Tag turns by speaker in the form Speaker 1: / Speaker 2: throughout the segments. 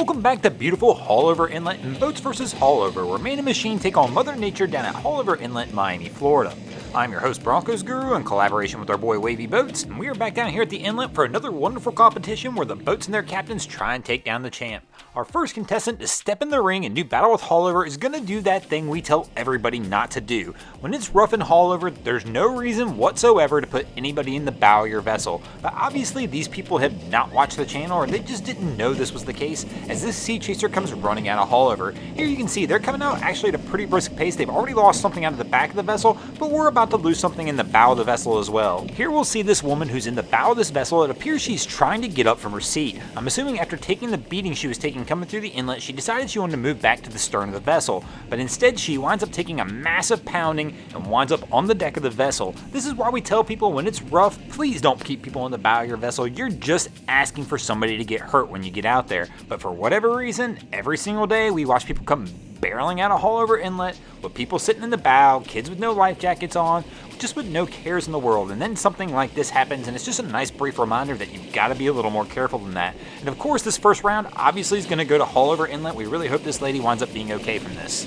Speaker 1: Welcome back to beautiful Haulover Inlet and Boats vs. Haulover, where man and machine take on Mother Nature down at Haulover Inlet, Miami, Florida. I'm your host, Broncos Guru, in collaboration with our boy Wavy Boats, and we are back down here at the inlet for another wonderful competition where the boats and their captains try and take down the champ. Our first contestant to step in the ring and do battle with Haulover is going to do that thing we tell everybody not to do. When it's rough in Haulover, there's no reason whatsoever to put anybody in the bow of your vessel, but obviously these people have not watched the channel or they just didn't know this was the case as this sea chaser comes running out of Haulover. Here you can see they're coming out actually at a pretty brisk pace. They've already lost something out of the back of the vessel, but we're about to lose something in the bow of the vessel as well. Here we'll see this woman who's in the bow of this vessel. It appears she's trying to get up from her seat. I'm assuming after taking the beating she was taking coming through the inlet, she decided she wanted to move back to the stern of the vessel, but instead she winds up taking a massive pounding and winds up on the deck of the vessel. This is why we tell people when it's rough, please don't keep people in the bow of your vessel. You're just asking for somebody to get hurt when you get out there. But for whatever reason, every single day we watch people come barreling out of Haulover Inlet with people sitting in the bow, kids with no life jackets on, just with no cares in the world, and then something like this happens and it's just a nice brief reminder that you've got to be a little more careful than that. And of course this first round obviously is going to go to Haulover Inlet. We really hope this lady winds up being okay from this.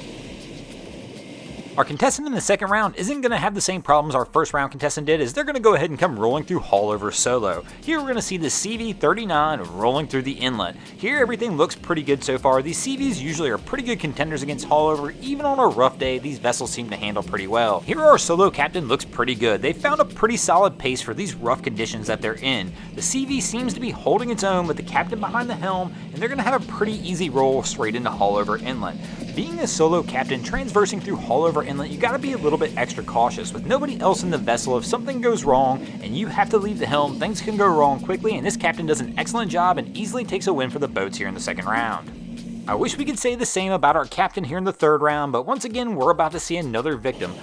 Speaker 1: Our contestant in the second round isn't going to have the same problems our first round contestant did, as they're going to go ahead and come rolling through Haulover solo. Here we're going to see the SEAVEE 39 rolling through the inlet. Here everything looks pretty good so far. These SEAVEEs usually are pretty good contenders against Haulover. Even on a rough day, these vessels seem to handle pretty well. Here our solo captain looks pretty good. They found a pretty solid pace for these rough conditions that they're in. The SEAVEE seems to be holding its own with the captain behind the helm, and they're going to have a pretty easy roll straight into Haulover Inlet. Being a solo captain transversing through Haulover Inlet, you gotta be a little bit extra cautious. With nobody else in the vessel, if something goes wrong and you have to leave the helm, things can go wrong quickly, and this captain does an excellent job and easily takes a win for the boats here in the second round. I wish we could say the same about our captain here in the third round, but once again we're about to see another victim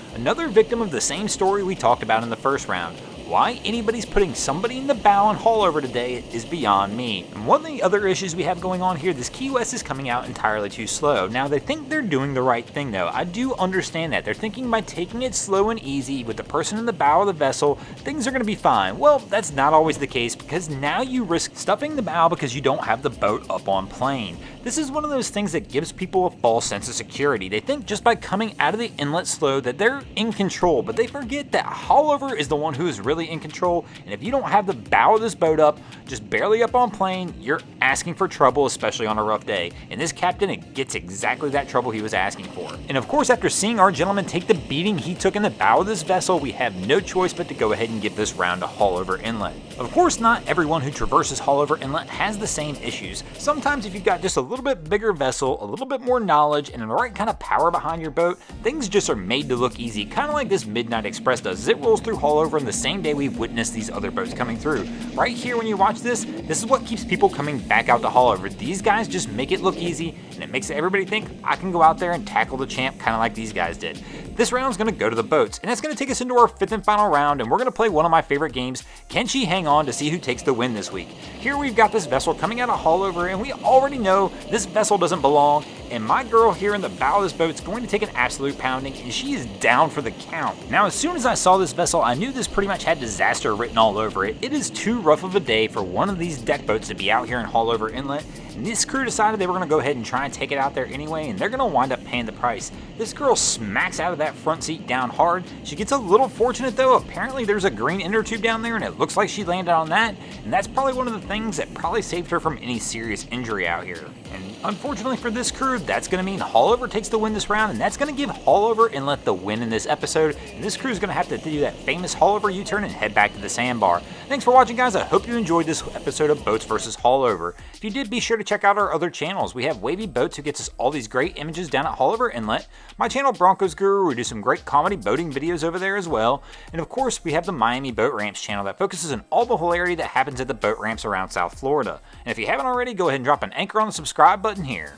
Speaker 1: of the same story we talked about in the first round. Why anybody's putting somebody in the bow and Haulover today is beyond me. And one of the other issues we have going on here, this Key West is coming out entirely too slow. Now they think they're doing the right thing though. I do understand that. They're thinking by taking it slow and easy with the person in the bow of the vessel, things are going to be fine. Well, that's not always the case, because now you risk stuffing the bow because you don't have the boat up on plane. This is one of those things that gives people a false sense of security. They think just by coming out of the inlet slow that they're in control, but they forget that Haulover is the one who is really in control, and if you don't have the bow of this boat up, just barely up on plane, you're asking for trouble, especially on a rough day. And this captain gets exactly that trouble he was asking for. And of course, after seeing our gentleman take the beating he took in the bow of this vessel, we have no choice but to go ahead and give this round to Haulover Inlet. Of course, not everyone who traverses Haulover Inlet has the same issues. Sometimes if you've got just a little bit bigger vessel, a little bit more knowledge, and the right kind of power behind your boat, things just are made to look easy, kind of like this Midnight Express does. As it rolls through Haulover in the same day we've witnessed these other boats coming through. Right here when you watch this is what keeps people coming back out to Haulover. These guys just make it look easy, and it makes everybody think, I can go out there and tackle the champ kind of like these guys did. This round's going to go to the boats, and that's going to take us into our fifth and final round, and we're going to play one of my favorite games, Can She Hang On, to see who takes the win this week. Here we've got this vessel coming out of Haulover, and we already know this vessel doesn't belong, and my girl here in the bow of this boat is going to take an absolute pounding, and she is down for the count. Now, as soon as I saw this vessel, I knew this pretty much had disaster written all over it. It is too rough of a day for one of these deck boats to be out here in Haulover Inlet, and this crew decided they were going to go ahead and try and take it out there anyway, and they're going to wind up paying the price. This girl smacks out of that front seat down hard. She gets a little fortunate though. Apparently there's a green inner tube down there, and it looks like she landed on that, and that's probably one of the things that probably saved her from any serious injury out here. And unfortunately for this crew, that's going to mean Haulover takes the win this round, and that's going to give Haulover Inlet the win in this episode, and this crew is going to have to do that famous Haulover U-turn and head back to the sandbar. Thanks for watching, guys. I hope you enjoyed this episode of Boats vs. Haulover. If you did, be sure to check out our other channels. We have Wavy Boats, who gets us all these great images down at Haulover Inlet. My channel, Broncos Guru, we do some great comedy boating videos over there as well. And of course, we have the Miami Boat Ramps channel that focuses on all the hilarity that happens at the boat ramps around South Florida. And if you haven't already, go ahead and drop an anchor on the subscribe button here.